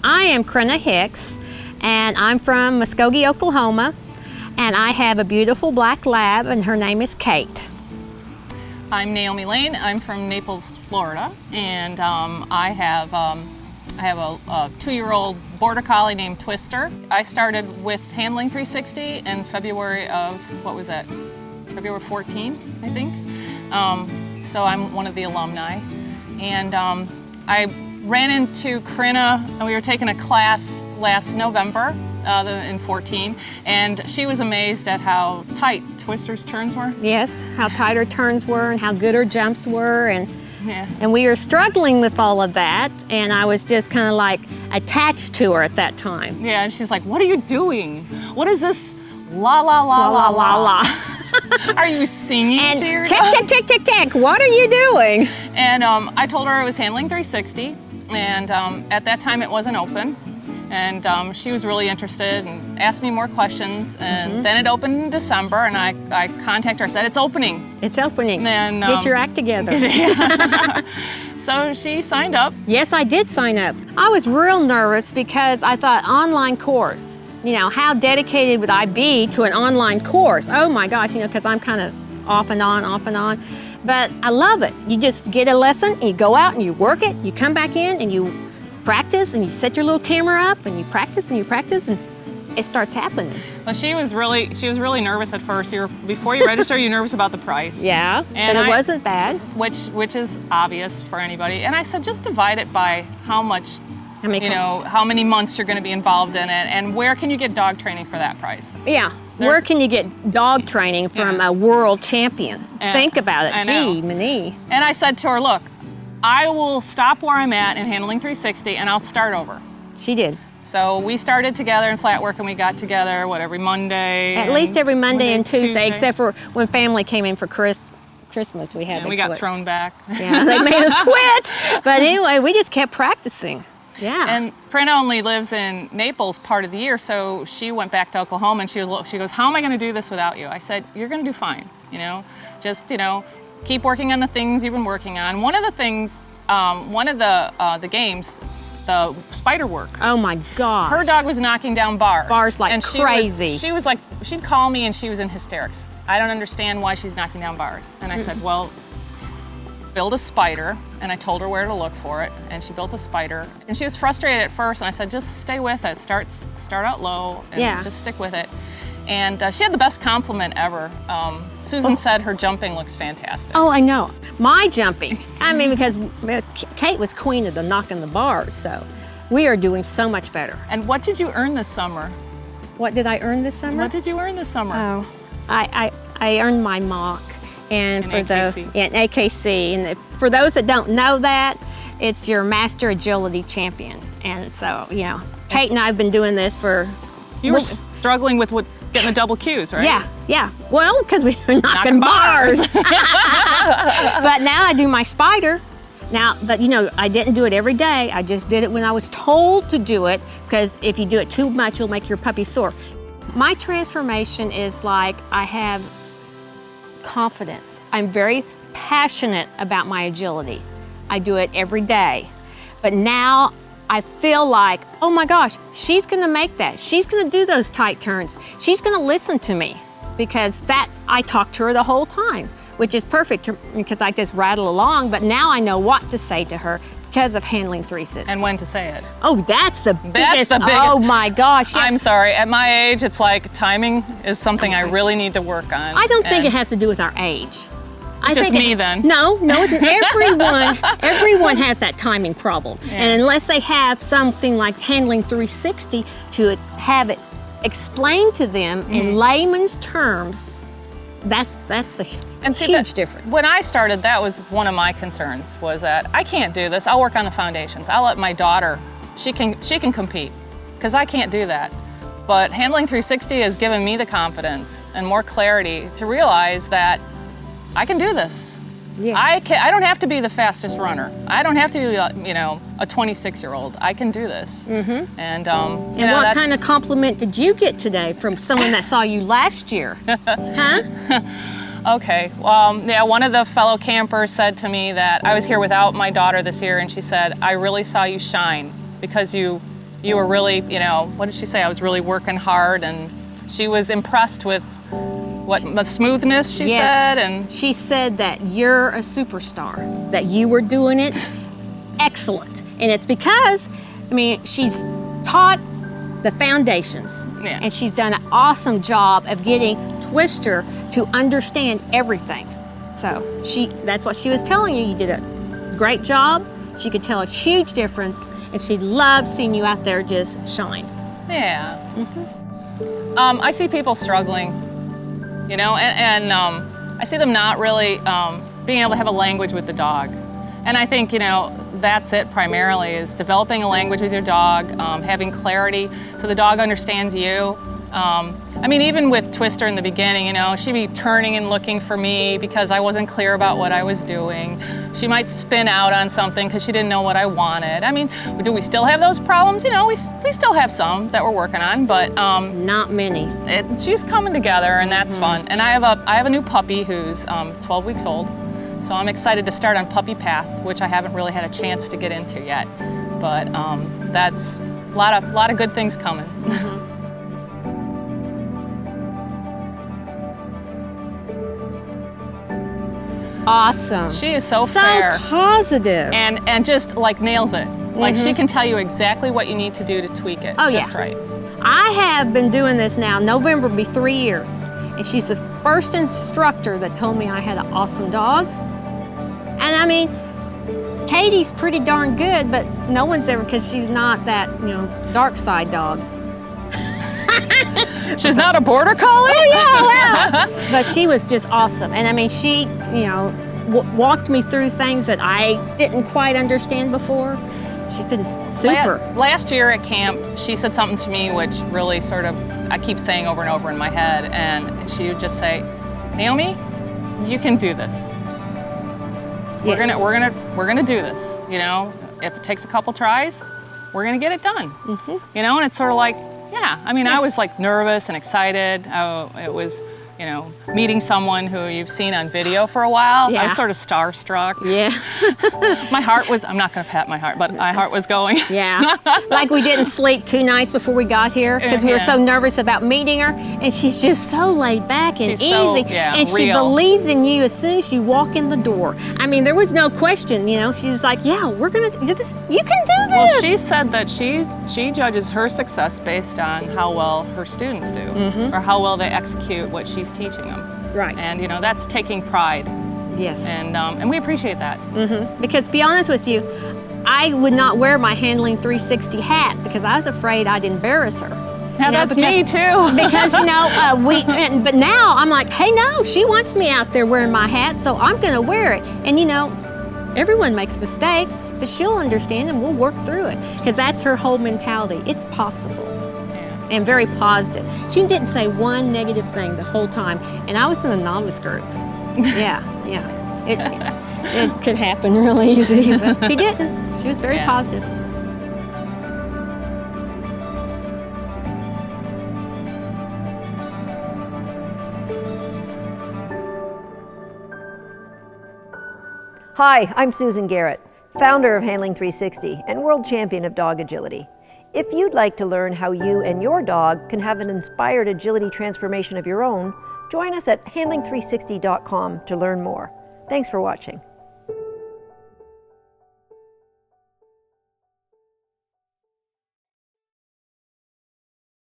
I am Krinna Hicks, and I'm from Muskogee, Oklahoma, and I have a beautiful black lab, and her name is Kate. I'm Naomi Lane. I'm from Naples, Florida, and I have a 2-year-old border collie named Twister. I started with Handling 360 in February of, what was that? February 14, I think. So I'm one of the alumni, and I ran into Krinna, and we were taking a class last November in 14, and she was amazed at how tight Twister's turns were. Yes, how tight her turns were and how good her jumps were, and Yeah. and we were struggling with all of that, and I was just kind of like attached to her at that time. Yeah, and she's like, "What are you doing? What is this la la la la la la? Are you singing And to your check, dog?" check, check, check, check, what are you doing? And I told her I was Handling 360, and at that time it wasn't open. And she was really interested and asked me more questions. And then it opened in December, and I contacted her. I said, "It's opening." It's opening. And, Get your act together. So she signed up. Yes, I did sign up. I was real nervous because I thought online course, how dedicated would I be to an online course? Oh my gosh, because I'm kind of off and on. But I love it. You just get a lesson, and you go out and you work it, you come back in and you practice, and you set your little camera up, and you practice, and it starts happening. Well, she was really nervous at first. Before you register, you're nervous about the price. Yeah, And but it I- wasn't bad. Which is obvious for anybody. And I said, just divide it by how much, How many how many months you're going to be involved in it, and where can you get dog training for that price? Yeah. Where can you get dog training from a world champion? And Think about it. I know. Gee, many. And I said to her, "Look, I will stop where I'm at in Handling 360, and I'll start over." She did. So we started together in flat work, and we got together, every Monday? At least every Monday and Tuesday, Tuesday. except for when family came in for Christmas, we had And to we got quit. thrown back. Yeah, they made us quit. But anyway, we just kept practicing. Yeah. And Krinna only lives in Naples part of the year, so she went back to Oklahoma, and she goes, "How am I going to do this without you?" I said, "You're going to do fine. Just keep working on the things you've been working on." One of the things, one of the games, the spider work. Oh my gosh. Her dog was knocking down bars. Bars like and crazy. She was like, she'd call me and she was in hysterics. "I don't understand why she's knocking down bars." And I said, "Well, build a spider." And I told her where to look for it, and she built a spider. And she was frustrated at first, and I said, "Just stay with it. Start out low, and just stick with it." And she had the best compliment ever. Susan said her jumping looks fantastic. Oh, I know. My jumping. I mean, because Kate was queen of the knocking the bars, so we are doing so much better. And what did you earn this summer? What did I earn this summer? What did you earn this summer? Oh, I earned my mock, and In for AKC. AKC, and for those that don't know that, it's your Master Agility Champion. And so, Kate and I have been doing this for. You were struggling with getting the double Qs, right? Yeah. Well, because we were knocking bars. But now I do my spider. But I didn't do it every day. I just did it when I was told to do it, because if you do it too much, you'll make your puppy sore. My transformation is like I have confidence. I'm very passionate about my agility. I do it every day. But now I feel like, oh my gosh, she's gonna make that. She's gonna do those tight turns. She's gonna listen to me, because I talk to her the whole time, which is perfect because I just rattle along, but now I know what to say to her because of Handling 360. And when to say it. Oh, that's the biggest. the biggest. Oh my gosh. Yes. I'm sorry, at my age, it's like timing is something I really need to work on. I don't think it has to do with our age. I just think me then. No, it's everyone has that timing problem. And unless they have something like Handling 360 to have it explained to them in layman's terms, that's the huge difference. When I started, that was one of my concerns, was that I can't do this. I'll work on the foundations. I'll let my daughter, she can compete, because I can't do that. But Handling 360 has given me the confidence and more clarity to realize that I can do this. Yes. I don't have to be the fastest runner. I don't have to be, a 26-year-old. I can do this. Mm-hmm. And what kind of compliment did you get today from someone that saw you last year? Huh? Okay. One of the fellow campers said to me that I was here without my daughter this year, and she said, "I really saw you shine because you you were really, you know, what did she say? I was really working hard, and she was impressed with the smoothness, she said. And she said that you're a superstar, that you were doing it excellent. And it's because, I mean, she's taught the foundations, and she's done an awesome job of getting Twister to understand everything. So that's what she was telling you. You did a great job. She could tell a huge difference, and she loved seeing you out there just shine. Yeah. I see people struggling, you know, and I see them not really being able to have a language with the dog. And I think, you know, that's it primarily, is developing a language with your dog, having clarity so the dog understands you. I mean, even with Twister in the beginning, you know, she'd be turning and looking for me because I wasn't clear about what I was doing. She might spin out on something because she didn't know what I wanted. I mean, do we still have those problems? You know, we still have some that we're working on, but not many. She's coming together, and that's fun. And I have a new puppy who's 12 weeks old, so I'm excited to start on Puppy Path, which I haven't really had a chance to get into yet. But that's a lot of good things coming. Awesome. She is so fair. So positive. And just like nails it. Like she can tell you exactly what you need to do to tweak it just right. I have been doing this now. November will be 3 years. And she's the first instructor that told me I had an awesome dog. And I mean, Katie's pretty darn good, but no one's ever, because she's not that, you know, dark side dog. She's not a border collie? Oh yeah, well. But she was just awesome. And I mean, she, you know, walked me through things that I didn't quite understand before. She's been super. Last year at camp, she said something to me which really sort of, I keep saying over and over in my head, and she would just say, Naomi, you can do this. Yes. We're gonna do this. You know, if it takes a couple tries, we're gonna get it done. You know, and it's sort of like, yeah. I mean, I was like nervous and excited. It was, you know, meeting someone who you've seen on video for a while. I was sort of starstruck. Yeah. My heart was, I'm not going to pat my heart, but my heart was going. Yeah. Like we didn't sleep 2 nights before we got here because we were so nervous about meeting her. And she's just so laid back and easy. So, and she real. believes in you as soon as you walk in the door. I mean, there was no question, you know. She was like, yeah, we're going to do this. You can do this. Well, she said that she judges her success based on how well her students do or how well they execute what she's teaching them. Right. And, you know, that's taking pride. Yes. And we appreciate that. Because to be honest with you, I would not wear my Handling 360 hat because I was afraid I'd embarrass her. Yeah, that's me too. Because, you know, but now I'm like, hey, no, she wants me out there wearing my hat, so I'm going to wear it. And, you know, everyone makes mistakes, but she'll understand and we'll work through it because that's her whole mentality. It's possible. And very positive. She didn't say one negative thing the whole time. And I was in the novice group. Yeah. It could happen real easy, but she didn't. She was very positive. Hi, I'm Susan Garrett, founder of Handling 360 and world champion of dog agility. If you'd like to learn how you and your dog can have an inspired agility transformation of your own, join us at handling360.com to learn more. Thanks for watching.